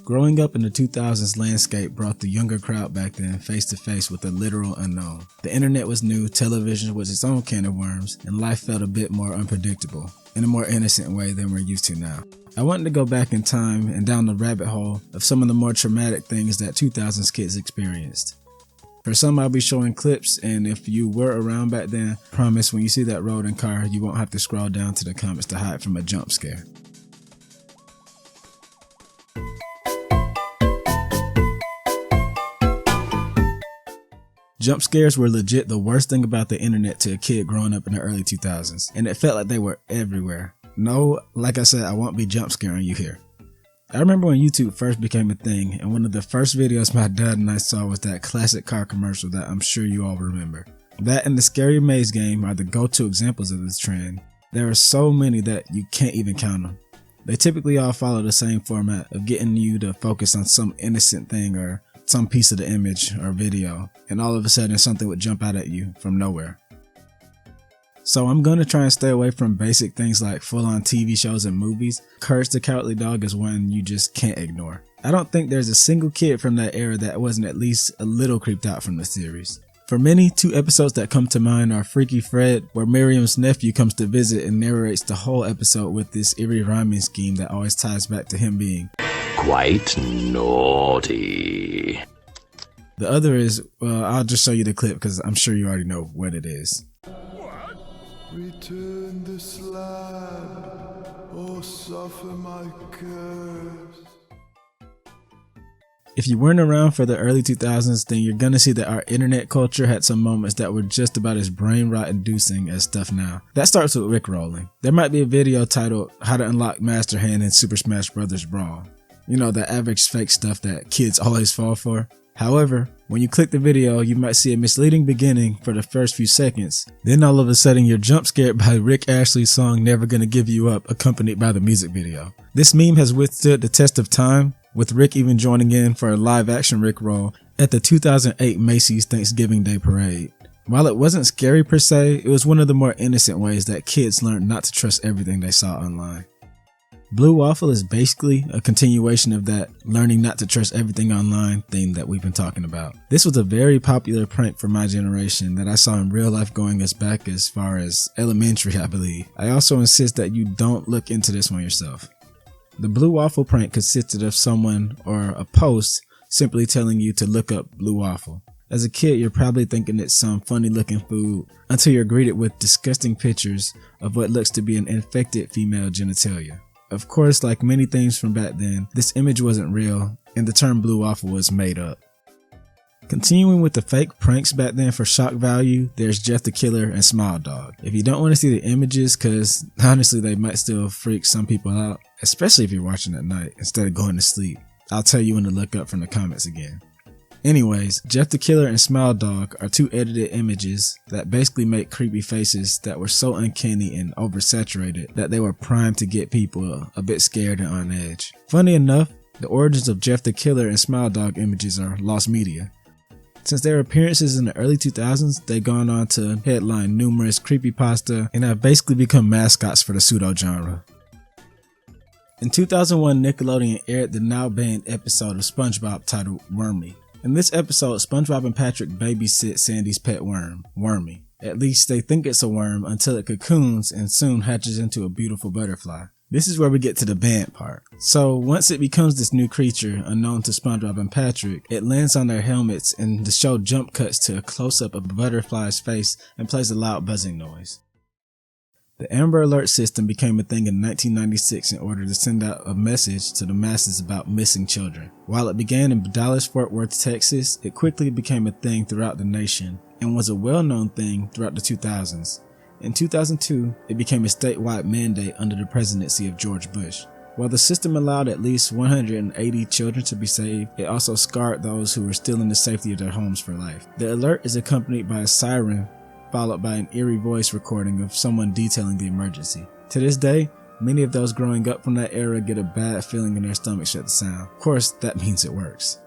Growing up in the 2000s landscape brought the younger crowd back then face to face with the literal unknown. The internet was new, television was its own can of worms, and life felt a bit more unpredictable, in a more innocent way than we're used to now. I wanted to go back in time and down the rabbit hole of some of the more traumatic things that 2000s kids experienced. For some, I'll be showing clips, and if you were around back then, promise when you see that rolling car, you won't have to scroll down to the comments to hide from a jump scare. Jump scares were legit the worst thing about the internet to a kid growing up in the early 2000s, and it felt like they were everywhere. No, like I said, I won't be jump scaring you here. I remember when YouTube first became a thing, and one of the first videos my dad and I saw was that classic car commercial that I'm sure you all remember. That and the Scary Maze game are the go-to examples of this trend. There are so many that you can't even count them. They typically all follow the same format of getting you to focus on some innocent thing or some piece of the image or video, and all of a sudden something would jump out at you from nowhere. So I'm gonna try and stay away from basic things like full-on TV shows and movies. Courage the Cowardly Dog is one you just can't ignore. I don't think there's a single kid from that era that wasn't at least a little creeped out from the series. For many, 2 episodes that come to mind are Freaky Fred, where Miriam's nephew comes to visit and narrates the whole episode with this eerie rhyming scheme that always ties back to him being quite naughty. The other is, well, I'll just show you the clip because I'm sure you already know what it is. Return the slab, or suffer my curse. If you weren't around for the early 2000s, then you're gonna see that our internet culture had some moments that were just about as brain rot inducing as stuff now. That starts with Rickrolling. There might be a video titled How to Unlock Master Hand in Super Smash Bros. Brawl. You know, the average fake stuff that kids always fall for. However, when you click the video, you might see a misleading beginning for the first few seconds. Then all of a sudden you're jump scared by Rick Astley's song Never Gonna Give You Up, accompanied by the music video. This meme has withstood the test of time, with Rick even joining in for a live action Rickroll at the 2008 Macy's Thanksgiving Day Parade. While it wasn't scary per se, it was one of the more innocent ways that kids learned not to trust everything they saw online. Blue Waffle is basically a continuation of that learning not to trust everything online theme that we've been talking about. This was a very popular prank for my generation that I saw in real life going as back as far as elementary, I believe. I also insist that you don't look into this one yourself. The Blue Waffle prank consisted of someone or a post simply telling you to look up Blue Waffle. As a kid, you're probably thinking it's some funny looking food until you're greeted with disgusting pictures of what looks to be an infected female genitalia. Of course, like many things from back then, this image wasn't real, and the term Blue Waffle was made up. Continuing with the fake pranks back then for shock value, there's Jeff the Killer and Smile Dog. If you don't want to see the images, cause honestly they might still freak some people out, especially if you're watching at night instead of going to sleep, I'll tell you when to look up from the comments again. Anyways, Jeff the Killer and Smile Dog are 2 edited images that basically make creepy faces that were so uncanny and oversaturated that they were primed to get people a bit scared and on edge. Funny enough, the origins of Jeff the Killer and Smile Dog images are lost media. Since their appearances in the early 2000s, they've gone on to headline numerous creepypasta and have basically become mascots for the pseudo-genre. In 2001, Nickelodeon aired the now banned episode of SpongeBob titled Wormy. In this episode, SpongeBob and Patrick babysit Sandy's pet worm, Wormy. At least they think it's a worm until it cocoons and soon hatches into a beautiful butterfly. This is where we get to the banned part. So once it becomes this new creature unknown to SpongeBob and Patrick, it lands on their helmets and the show jump cuts to a close-up of a butterfly's face and plays a loud buzzing noise. The Amber Alert system became a thing in 1996 in order to send out a message to the masses about missing children. While it began in Dallas-Fort Worth, Texas, it quickly became a thing throughout the nation and was a well-known thing throughout the 2000s. In 2002, it became a statewide mandate under the presidency of George Bush. While the system allowed at least 180 children to be saved, it also scarred those who were still in the safety of their homes for life. The alert is accompanied by a siren followed by an eerie voice recording of someone detailing the emergency. To this day, many of those growing up from that era get a bad feeling in their stomachs at the sound. Of course, that means it works.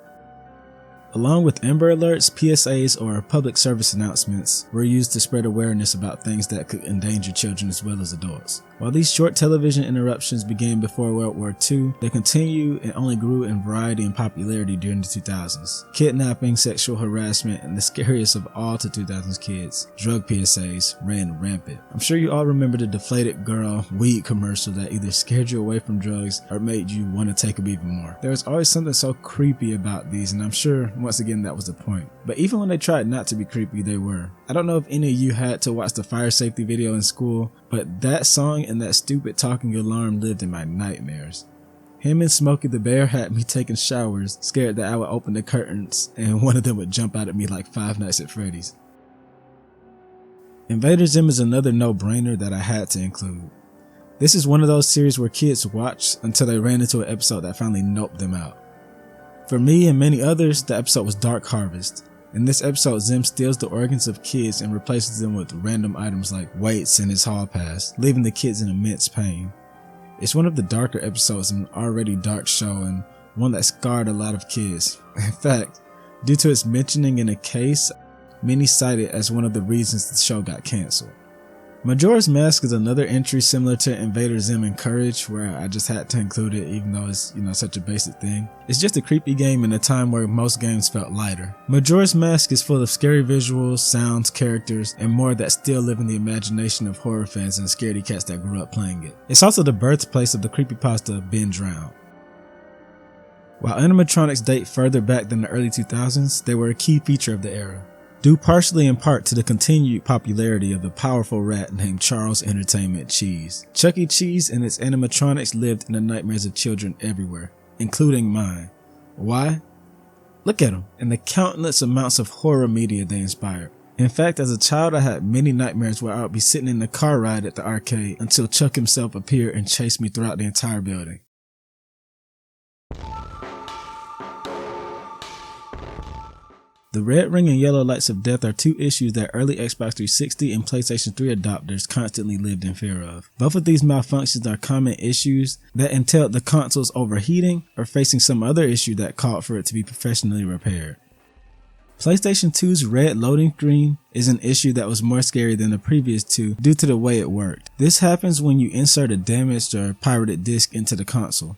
Along with Amber Alerts, PSAs, or public service announcements were used to spread awareness about things that could endanger children as well as adults. While these short television interruptions began before World War II, they continued and only grew in variety and popularity during the 2000s. Kidnapping, sexual harassment, and the scariest of all to 2000s kids, drug PSAs, ran rampant. I'm sure you all remember the deflated girl weed commercial that either scared you away from drugs or made you want to take them even more. There was always something so creepy about these, and I'm sure once again that was the point. But even when they tried not to be creepy, they were. I don't know if any of you had to watch the fire safety video in school, but that song and that stupid talking alarm lived in my nightmares. Him and Smokey the Bear had me taking showers, scared that I would open the curtains and one of them would jump out at me like Five Nights at Freddy's. Invader Zim is another no-brainer that I had to include. This is one of those series where kids watched until they ran into an episode that finally noped them out. For me and many others, the episode was Dark Harvest. In this episode, Zim steals the organs of kids and replaces them with random items like weights in his hall pass, leaving the kids in immense pain. It's one of the darker episodes in an already dark show and one that scarred a lot of kids. In fact, due to its mentioning in a case, many cite it as one of the reasons the show got cancelled. Majora's Mask is another entry similar to Invader Zim and Courage, where I just had to include it even though it's such a basic thing. It's just a creepy game in a time where most games felt lighter. Majora's Mask is full of scary visuals, sounds, characters, and more that still live in the imagination of horror fans and scaredy cats that grew up playing it. It's also the birthplace of the creepypasta Ben Drowned. While animatronics date further back than the early 2000s, they were a key feature of the era, due partially in part to the continued popularity of the powerful rat named Charles Entertainment Cheese. Chuck E. Cheese and its animatronics lived in the nightmares of children everywhere, including mine. Why? Look at them, and the countless amounts of horror media they inspired. In fact, as a child I had many nightmares where I would be sitting in the car ride at the arcade until Chuck himself appeared and chased me throughout the entire building. The red ring and yellow lights of death are two issues that early Xbox 360 and PlayStation 3 adopters constantly lived in fear of. Both of these malfunctions are common issues that entailed the consoles overheating or facing some other issue that called for it to be professionally repaired. PlayStation 2's red loading screen is an issue that was more scary than the previous two due to the way it worked. This happens when you insert a damaged or pirated disc into the console.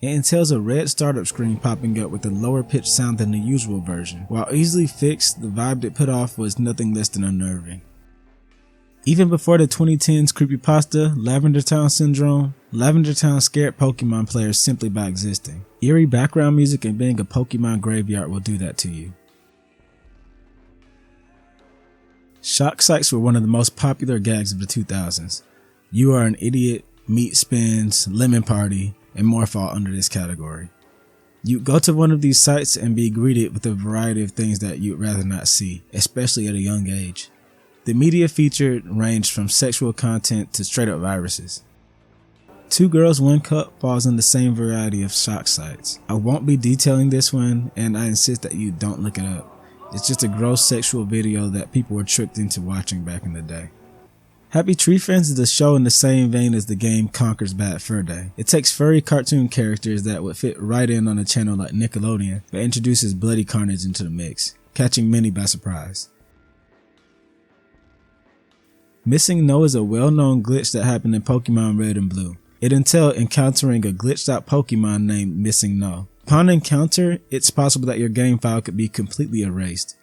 It entails a red startup screen popping up with a lower pitched sound than the usual version. While easily fixed, the vibe it put off was nothing less than unnerving. Even before the 2010's creepypasta, Lavender Town Syndrome, Lavender Town scared Pokemon players simply by existing. Eerie background music and being a Pokemon graveyard will do that to you. Shock sites were one of the most popular gags of the 2000s. You Are an Idiot, Meat Spins, Lemon Party, and more fall under this category. You'd go to one of these sites and be greeted with a variety of things that you'd rather not see, especially at a young age. The media featured ranged from sexual content to straight up viruses. Two Girls One Cup falls in the same variety of shock sites. I won't be detailing this one, and I insist that you don't look it up. It's just a gross sexual video that people were tricked into watching back in the day. Happy Tree Friends is a show in the same vein as the game Conker's Bad Fur Day. It takes furry cartoon characters that would fit right in on a channel like Nickelodeon, but introduces bloody carnage into the mix, catching many by surprise. Missing No is a well-known glitch that happened in Pokemon Red and Blue. It entailed encountering a glitched out Pokemon named Missing No. Upon encounter, it's possible that your game file could be completely erased.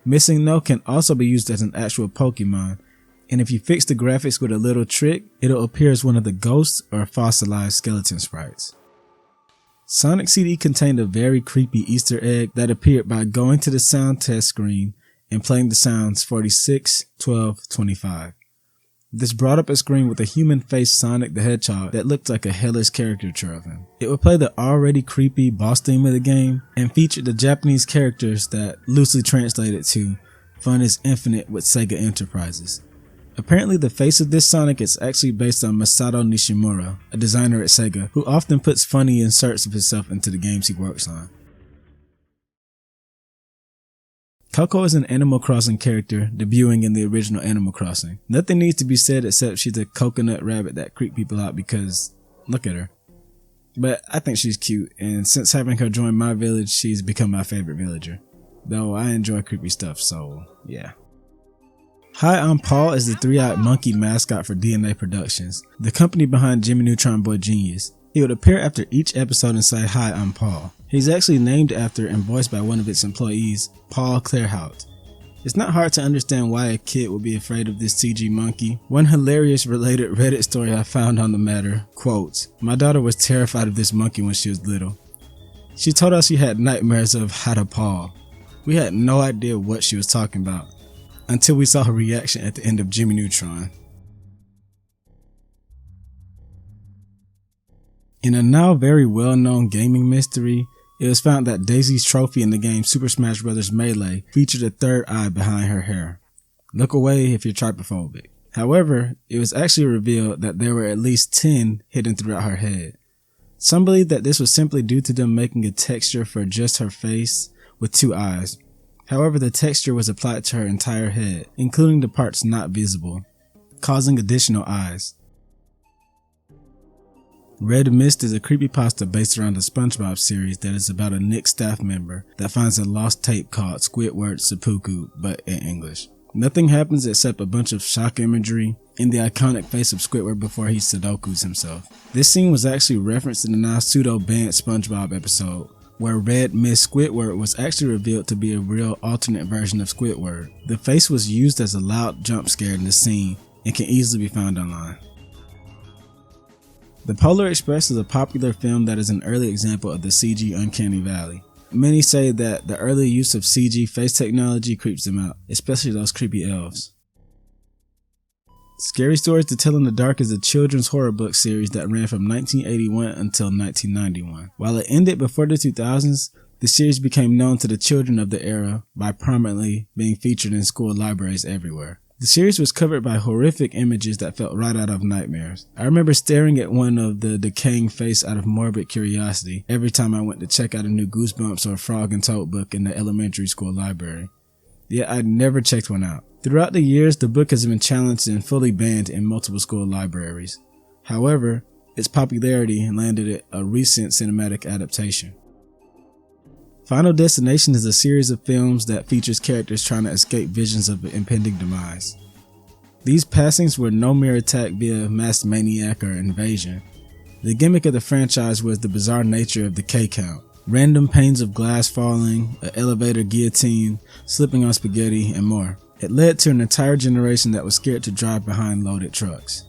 Missing No can also be used as an actual Pokemon, and if you fix the graphics with a little trick, it'll appear as one of the ghosts or fossilized skeleton sprites. Sonic CD contained a very creepy Easter egg that appeared by going to the sound test screen and playing the sounds 46, 12, 25. This brought up a screen with a human-faced Sonic the Hedgehog that looked like a hellish caricature of him. It would play the already creepy boss theme of the game and featured the Japanese characters that loosely translated to "Fun is infinite with Sega Enterprises." Apparently the face of this Sonic is actually based on Masato Nishimura, a designer at Sega, who often puts funny inserts of himself into the games he works on. Coco is an Animal Crossing character debuting in the original Animal Crossing. Nothing needs to be said except she's a coconut rabbit that creep people out because, look at her. But I think she's cute, and since having her join my village, she's become my favorite villager. though I enjoy creepy stuff, so yeah. Hi, I'm Paul is the three-eyed monkey mascot for DNA Productions, the company behind Jimmy Neutron Boy Genius. He would appear after each episode and say, "Hi, I'm Paul." He's actually named after and voiced by one of its employees, Paul Claerhaut. It's not hard to understand why a kid would be afraid of this CG monkey. One hilarious related Reddit story I found on the matter quotes, "My daughter was terrified of this monkey when she was little. She told us she had nightmares of how to Paul. We had no idea what she was talking about until we saw her reaction at the end of Jimmy Neutron." In a now very well-known gaming mystery, it was found that Daisy's trophy in the game Super Smash Bros. Melee featured a third eye behind her hair. Look away if you're trypophobic. However, it was actually revealed that there were at least 10 hidden throughout her head. Some believe that this was simply due to them making a texture for just her face with 2 eyes. However, the texture was applied to her entire head, including the parts not visible, causing additional eyes. Red Mist is a creepypasta based around the SpongeBob series that is about a Nick staff member that finds a lost tape called Squidward Seppuku, but in English. Nothing happens except a bunch of shock imagery and the iconic face of Squidward before he Sudokus himself. This scene was actually referenced in the now pseudo-banned SpongeBob episode, where Red Mist Squidward was actually revealed to be a real alternate version of Squidward. The face was used as a loud jump scare in the scene and can easily be found online. The Polar Express is a popular film that is an early example of the CG uncanny valley. Many say that the early use of CG face technology creeps them out, especially those creepy elves. Scary Stories to Tell in the Dark is a children's horror book series that ran from 1981 until 1991. While it ended before the 2000s, the series became known to the children of the era by prominently being featured in school libraries everywhere. The series was covered by horrific images that felt right out of nightmares. I remember staring at one of the decaying face out of morbid curiosity every time I went to check out a new Goosebumps or Frog and Toad book in the elementary school library. Yet I'd never checked one out. Throughout the years, the book has been challenged and fully banned in multiple school libraries. However, its popularity landed it a recent cinematic adaptation. Final Destination is a series of films that features characters trying to escape visions of impending demise. These passings were no mere attack via masked maniac or invasion. The gimmick of the franchise was the bizarre nature of the K count. Random panes of glass falling, an elevator guillotine, slipping on spaghetti, and more. It led to an entire generation that was scared to drive behind loaded trucks.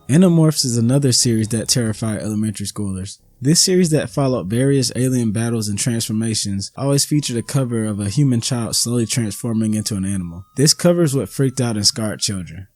Animorphs is another series that terrified elementary schoolers. This series that followed various alien battles and transformations always featured a cover of a human child slowly transforming into an animal. This cover is what freaked out and scarred children.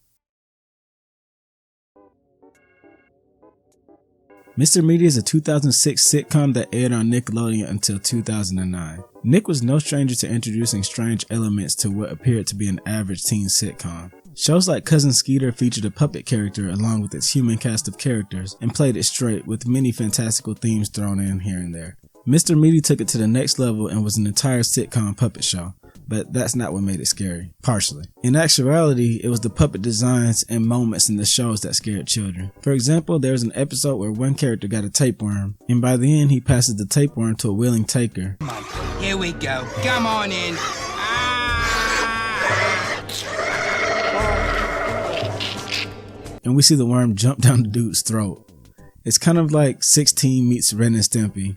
Mr. Media is a 2006 sitcom that aired on Nickelodeon until 2009. Nick was no stranger to introducing strange elements to what appeared to be an average teen sitcom. Shows like Cousin Skeeter featured a puppet character along with its human cast of characters and played it straight with many fantastical themes thrown in here and there. Mr. Meaty took it to the next level and was an entire sitcom puppet show, but that's not what made it scary, partially. In actuality, it was the puppet designs and moments in the shows that scared children. For example, there was an episode where one character got a tapeworm, and by the end he passes the tapeworm to a willing taker. Here we go, come on in. And we see the worm jump down the dude's throat. It's kind of like 16 meets Ren and Stimpy.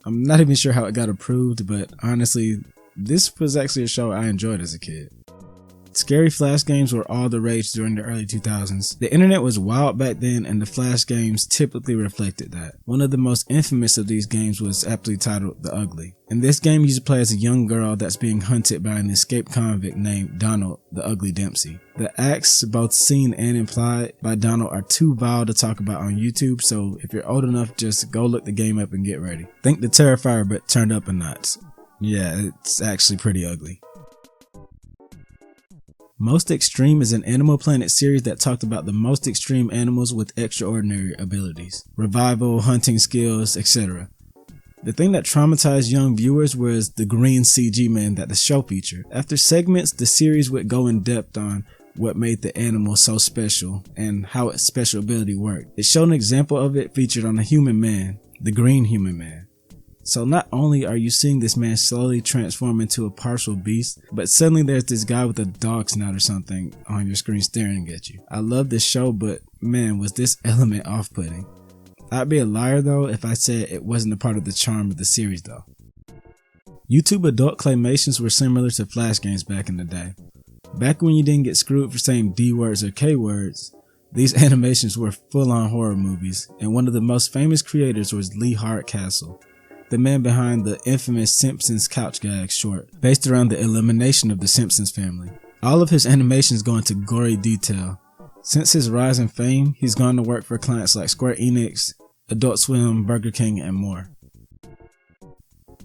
I'm not even sure how it got approved, but honestly, this was actually a show I enjoyed as a kid. Scary flash games were all the rage during the early 2000s. The internet was wild back then, and the flash games typically reflected that. One of the most infamous of these games was aptly titled The Ugly. In this game, you play as a young girl that's being hunted by an escaped convict named Donald the Ugly Dempsey. The acts, both seen and implied by Donald, are too vile to talk about on YouTube, so if you're old enough, just go look the game up and get ready. Think the Terrifier, but turned up a notch. Yeah, it's actually pretty ugly. Most Extreme is an Animal Planet series that talked about the most extreme animals with extraordinary abilities, revival, hunting skills, etc. The thing that traumatized young viewers was the green CG man that the show featured. After segments, the series would go in depth on what made the animal so special and how its special ability worked. It showed an example of it featured on a human man, the green human man. So not only are you seeing this man slowly transform into a partial beast, but suddenly there's this guy with a dog snout or something on your screen staring at you. I love this show, but man, was this element off-putting. I'd be a liar though if I said it wasn't a part of the charm of the series though. YouTube adult claymations were similar to Flash games back in the day. Back when you didn't get screwed for saying D words or K words, these animations were full-on horror movies, and one of the most famous creators was Lee Hardcastle, the man behind the infamous Simpsons couch gag short, based around the elimination of the Simpsons family. All of his animations go into gory detail. Since his rise in fame, he's gone to work for clients like Square Enix, Adult Swim, Burger King, and more.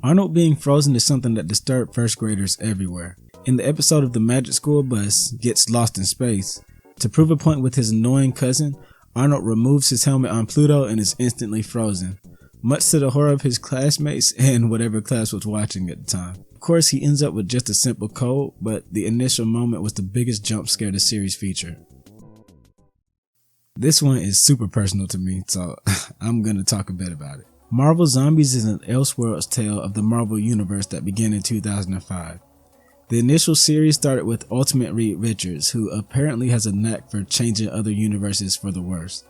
Arnold being frozen is something that disturbed first graders everywhere. In the episode of The Magic School Bus Gets Lost in Space, to prove a point with his annoying cousin, Arnold removes his helmet on Pluto and is instantly frozen, much to the horror of his classmates and whatever class was watching at the time. Of course, he ends up with just a simple code, but the initial moment was the biggest jump scare the series featured. This one is super personal to me, so I'm going to talk a bit about it. Marvel Zombies is an Elseworlds tale of the Marvel Universe that began in 2005. The initial series started with Ultimate Reed Richards, who apparently has a knack for changing other universes for the worse.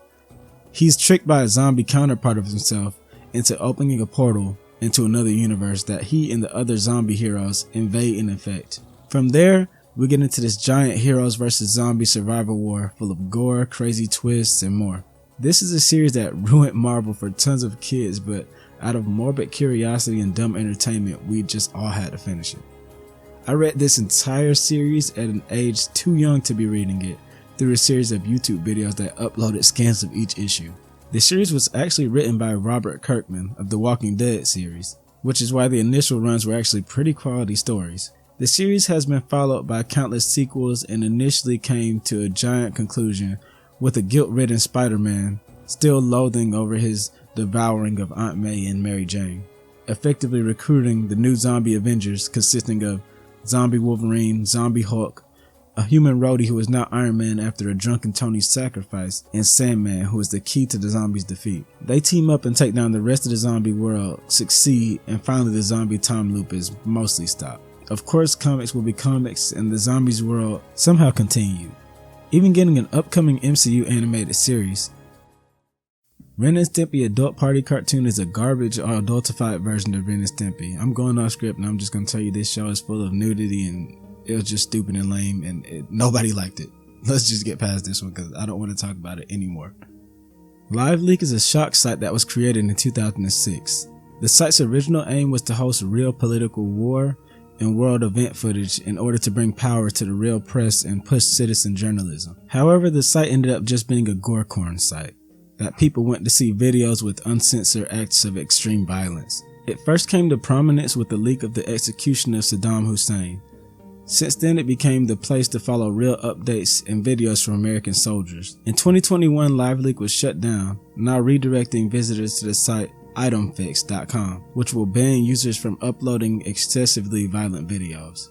He's tricked by a zombie counterpart of himself into opening a portal into another universe that he and the other zombie heroes invade and infect. From there, we get into this giant heroes versus zombie survival war full of gore, crazy twists, and more. This is a series that ruined Marvel for tons of kids, but out of morbid curiosity and dumb entertainment, we just all had to finish it. I read this entire series at an age too young to be reading it through a series of YouTube videos that uploaded scans of each issue. The series was actually written by Robert Kirkman of the Walking Dead series, which is why the initial runs were actually pretty quality stories. The series has been followed by countless sequels and initially came to a giant conclusion with a guilt-ridden Spider-Man still loathing over his devouring of Aunt May and Mary Jane, effectively recruiting the new zombie Avengers consisting of Zombie Wolverine, Zombie Hulk, a human roadie who is now Iron Man after a drunken Tony's sacrifice, and Sandman, who is the key to the zombies' defeat. They team up and take down the rest of the zombie world, succeed, and finally the zombie time loop is mostly stopped. Of course, comics will be comics, and the zombies world somehow continued, even getting an upcoming MCU animated series. Ren and Stimpy Adult Party Cartoon is a garbage or adultified version of Ren and Stimpy. I'm going off script and I'm just going to tell you this show is full of nudity and it was just stupid and lame and nobody liked it. Let's just get past this one because I don't want to talk about it anymore. LiveLeak is a shock site that was created in 2006. The site's original aim was to host real political war and world event footage in order to bring power to the real press and push citizen journalism. However, the site ended up just being a gorecorn site that people went to see videos with uncensored acts of extreme violence. It first came to prominence with the leak of the execution of Saddam Hussein. Since then, it became the place to follow real updates and videos from American soldiers. In 2021, LiveLeak was shut down, now redirecting visitors to the site itemfix.com, which will ban users from uploading excessively violent videos.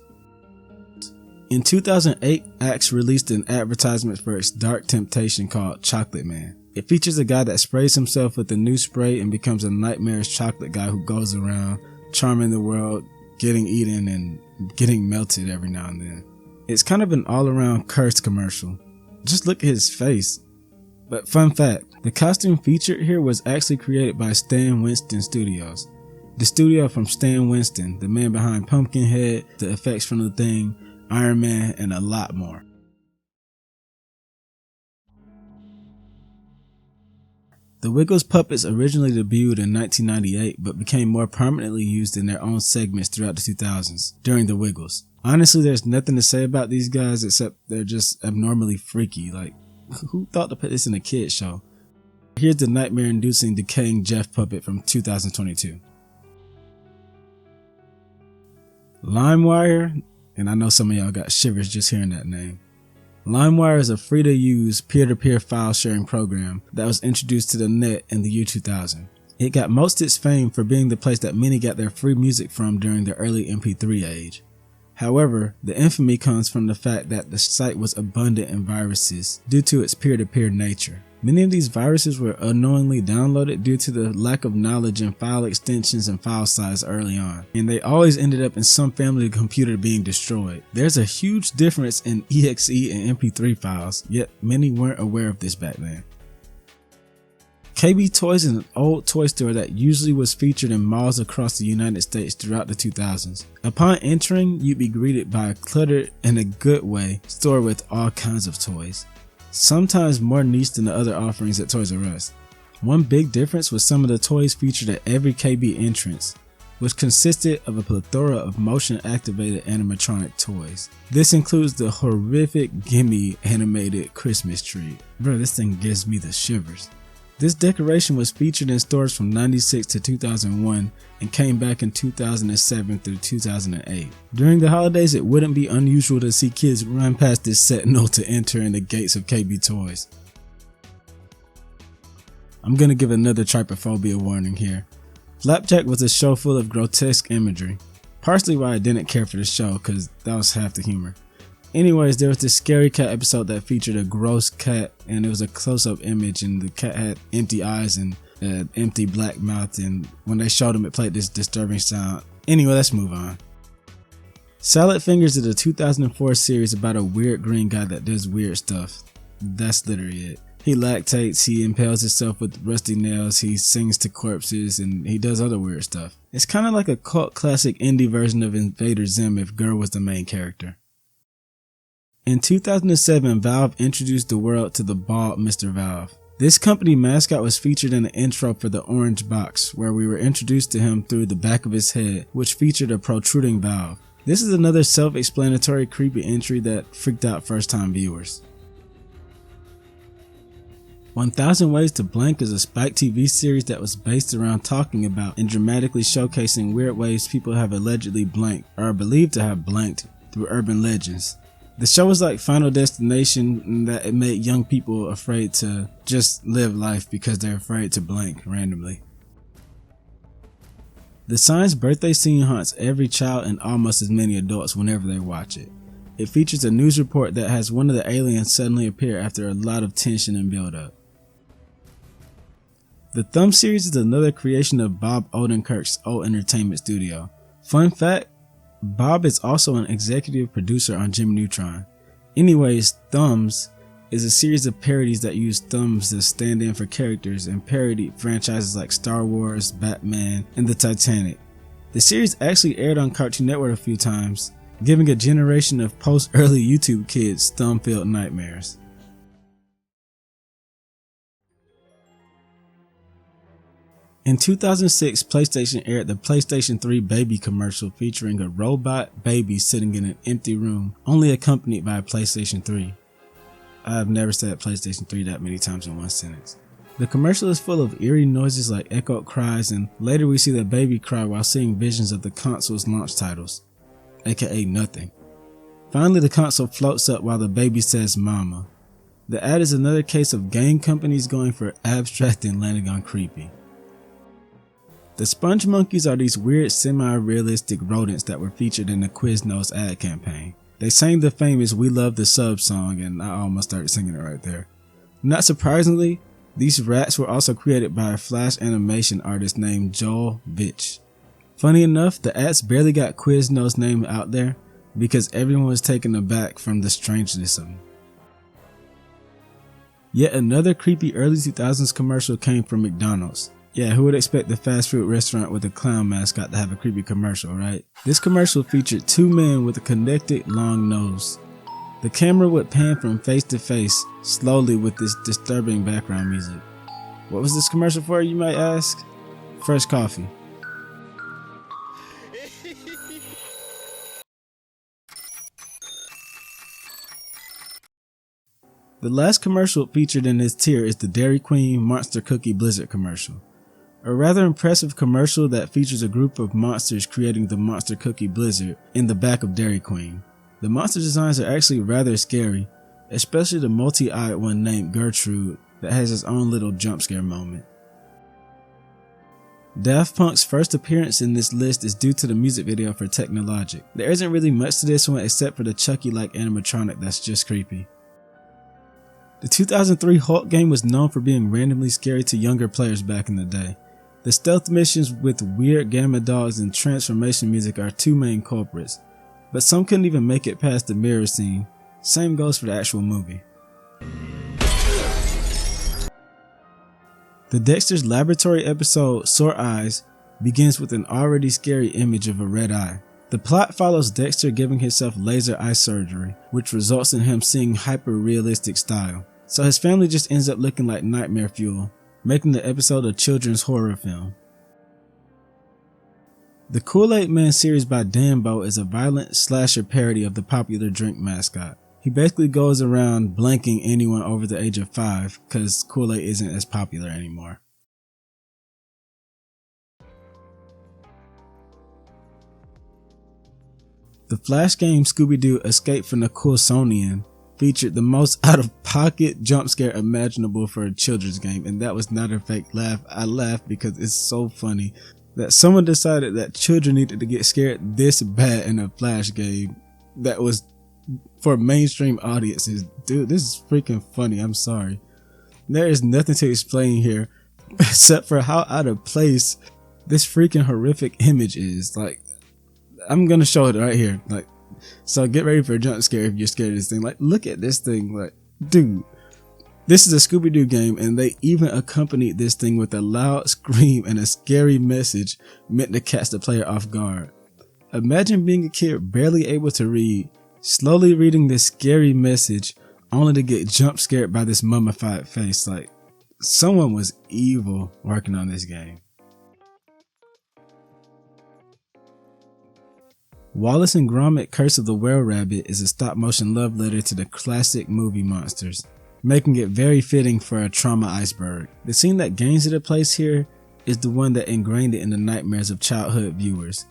In 2008, Axe released an advertisement for its dark temptation called Chocolate Man. It features a guy that sprays himself with a new spray and becomes a nightmarish chocolate guy who goes around charming the world, getting eaten, and getting melted every now and then. It's kind of an all-around cursed commercial. Just look at his face. But fun fact, the costume featured here was actually created by Stan Winston Studios. The studio from Stan Winston, the man behind Pumpkinhead, the effects from The Thing, Iron Man, and a lot more. The Wiggles puppets originally debuted in 1998 but became more permanently used in their own segments throughout the 2000s during the Wiggles. Honestly, there's nothing to say about these guys except they're just abnormally freaky. Like, who thought to put this in a kid's show? Here's the nightmare-inducing decaying Jeff puppet from 2022. Limewire, and I know some of y'all got shivers just hearing that name. Limewire is a free-to-use peer-to-peer file sharing program that was introduced to the net in the year 2000. It got most of its fame for being the place that many got their free music from during the early MP3 age. However, the infamy comes from the fact that the site was abundant in viruses due to its peer-to-peer nature. Many of these viruses were unknowingly downloaded due to the lack of knowledge in file extensions and file size early on, and they always ended up in some family computer being destroyed. There's a huge difference in exe and MP3 files, yet many weren't aware of this back then. KB Toys is an old toy store that usually was featured in malls across the United States throughout the 2000s. Upon entering, you'd be greeted by a cluttered, in a good way, store with all kinds of toys, sometimes more niche than the other offerings at Toys R Us. One big difference was some of the toys featured at every KB entrance, which consisted of a plethora of motion-activated animatronic toys. This includes the horrific Gimme animated Christmas tree. Bro, this thing gives me the shivers. This decoration was featured in stores from 96 to 2001 and came back in 2007 through 2008. During the holidays, it wouldn't be unusual to see kids run past this sentinel to enter in the gates of KB Toys. I'm gonna give another trypophobia warning here. Flapjack was a show full of grotesque imagery, partially why I didn't care for the show, cause that was half the humor. Anyways, there was this scary cat episode that featured a gross cat, and it was a close-up image, and the cat had empty eyes and an empty black mouth, and when they showed him, it played this disturbing sound. Anyway, let's move on. Salad Fingers is a 2004 series about a weird green guy that does weird stuff. That's literally it. He lactates, he impales himself with rusty nails, he sings to corpses, and he does other weird stuff. It's kind of like a cult classic indie version of Invader Zim if Girl was the main character. In 2007, Valve introduced the world to the bald Mr. Valve. This company mascot was featured in the intro for the Orange Box, where we were introduced to him through the back of his head, which featured a protruding valve. This is another self-explanatory creepy entry that freaked out first-time viewers. 1000 Ways to Blank is a Spike TV series that was based around talking about and dramatically showcasing weird ways people have allegedly blanked or are believed to have blanked through urban legends. The show was like Final Destination in that it made young people afraid to just live life because they're afraid to blank randomly. The Sign's birthday scene haunts every child and almost as many adults whenever they watch it. It features a news report that has one of the aliens suddenly appear after a lot of tension and build-up. The Thumb series is another creation of Bob Odenkirk's old entertainment studio. Fun fact, Bob is also an executive producer on Jimmy Neutron. Anyways, Thumbs is a series of parodies that use thumbs as stand-in for characters and parody franchises like Star Wars, Batman, and the Titanic. The series actually aired on Cartoon Network a few times, giving a generation of post-early YouTube kids thumb-filled nightmares. In 2006, PlayStation aired the PlayStation 3 baby commercial featuring a robot baby sitting in an empty room, only accompanied by a PlayStation 3. I've never said PlayStation 3 that many times in one sentence. The commercial is full of eerie noises like echoed cries, and later we see the baby cry while seeing visions of the console's launch titles, aka nothing. Finally, the console floats up while the baby says mama. The ad is another case of game companies going for abstract and landing on creepy. The Sponge Monkeys are these weird semi-realistic rodents that were featured in the Quiznos ad campaign. They sang the famous We Love the Sub song, and I almost started singing it right there. Not surprisingly, these rats were also created by a Flash animation artist named Joel Bitch. Funny enough, the ads barely got Quiznos' name out there because everyone was taken aback from the strangeness of them. Yet another creepy early 2000s commercial came from McDonald's. Yeah, who would expect the fast food restaurant with a clown mascot to have a creepy commercial, right? This commercial featured two men with a connected long nose. The camera would pan from face to face slowly with this disturbing background music. What was this commercial for, you might ask? Fresh coffee. The last commercial featured in this tier is the Dairy Queen Monster Cookie Blizzard commercial. A rather impressive commercial that features a group of monsters creating the Monster Cookie Blizzard in the back of Dairy Queen. The monster designs are actually rather scary, especially the multi-eyed one named Gertrude that has its own little jump scare moment. Daft Punk's first appearance in this list is due to the music video for Technologic. There isn't really much to this one except for the Chucky-like animatronic that's just creepy. The 2003 Hulk game was known for being randomly scary to younger players back in the day. The stealth missions with weird gamma dogs and transformation music are two main culprits, but some couldn't even make it past the mirror scene. Same goes for the actual movie. The Dexter's Laboratory episode, Sore Eyes, begins with an already scary image of a red eye. The plot follows Dexter giving himself laser eye surgery, which results in him seeing hyper-realistic style. So his family just ends up looking like nightmare fuel, making the episode a children's horror film. The Kool-Aid Man series by Danbo is a violent slasher parody of the popular drink mascot. He basically goes around blanking anyone over the age of 5 because Kool-Aid isn't as popular anymore. The Flash game Scooby-Doo Escape from the Coulsonian featured the most out-of-pocket jump scare imaginable for a children's game, and that was not a fake laugh. I laughed because it's so funny that someone decided that children needed to get scared this bad in a Flash game that was for mainstream audiences. Dude, this is freaking funny. I'm sorry. There is nothing to explain here except for how out of place this freaking horrific image is. Like, I'm gonna show it right here. Like, so get ready for a jump scare if you're scared of this thing. Like, look at this thing. Like, dude, this is a Scooby-Doo game, and they even accompanied this thing with a loud scream and a scary message meant to catch the player off guard. Imagine being a kid barely able to read, slowly reading this scary message, only to get jump scared by this mummified face. Like, someone was evil working on this game. Wallace and Gromit Curse of the Were-Rabbit is a stop-motion love letter to the classic movie monsters, making it very fitting for a trauma iceberg. The scene that gains it a place here is the one that ingrained it in the nightmares of childhood viewers.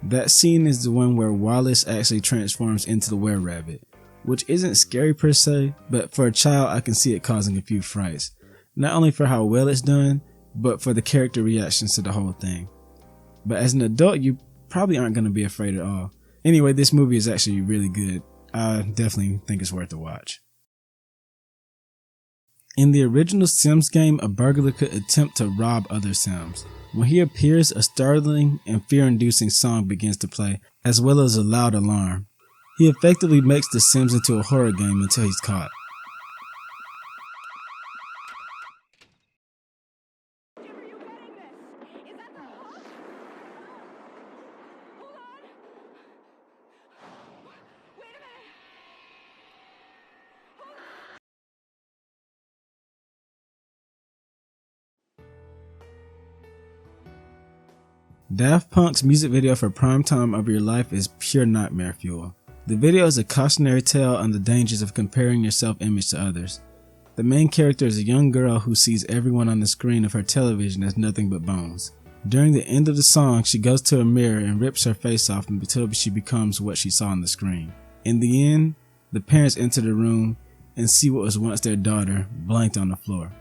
That scene is the one where Wallace actually transforms into the Were-Rabbit, which isn't scary per se, but for a child I can see it causing a few frights. Not only for how well it's done, but for the character reactions to the whole thing. But as an adult, you probably aren't going to be afraid at all. Anyway, this movie is actually really good. I definitely think it's worth a watch. In the original Sims game, a burglar could attempt to rob other Sims. When he appears, a startling and fear-inducing song begins to play, as well as a loud alarm. He effectively makes the Sims into a horror game until he's caught. Daft Punk's music video for Prime Time of Your Life is pure nightmare fuel. The video is a cautionary tale on the dangers of comparing your self-image to others. The main character is a young girl who sees everyone on the screen of her television as nothing but bones. During the end of the song, she goes to a mirror and rips her face off until she becomes what she saw on the screen. In the end, the parents enter the room and see what was once their daughter blanked on the floor.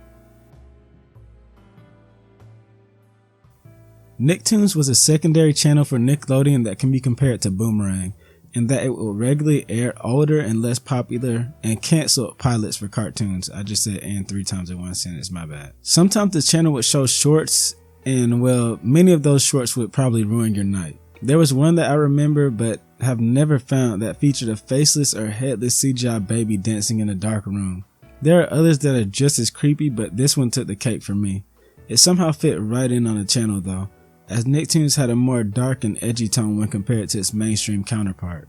Nicktoons was a secondary channel for Nickelodeon that can be compared to Boomerang, in that it will regularly air older and less popular and canceled pilots for cartoons. I just said "and" 3 times in one sentence, my bad. Sometimes the channel would show shorts, and well, many of those shorts would probably ruin your night. There was one that I remember but have never found that featured a faceless or headless CGI baby dancing in a dark room. There are others that are just as creepy, but this one took the cake for me. It somehow fit right in on the channel though, as Nicktoons had a more dark and edgy tone when compared to its mainstream counterpart.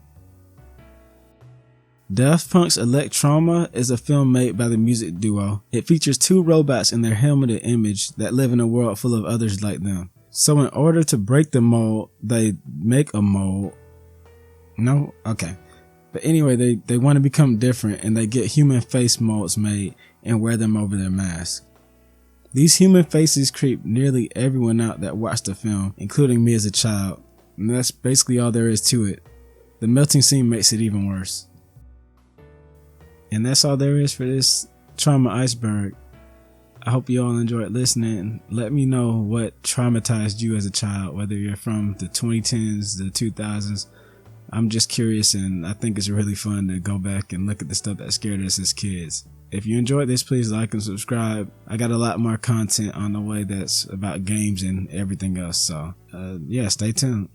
Daft Punk's Electroma is a film made by the music duo. It features 2 robots in their helmeted image that live in a world full of others like them. So in order to break the mold, they make a mold. No? Okay. But anyway, they want to become different, and they get human face molds made and wear them over their mask. These human faces creep nearly everyone out that watched the film, including me as a child, and that's basically all there is to it. The melting scene makes it even worse. And that's all there is for this Trauma Iceberg. I hope you all enjoyed listening. Let me know what traumatized you as a child, whether you're from the 2010s, the 2000s. I'm just curious, and I think it's really fun to go back and look at the stuff that scared us as kids. If you enjoyed this, please like and subscribe. I got a lot more content on the way that's about games and everything else. So yeah, stay tuned.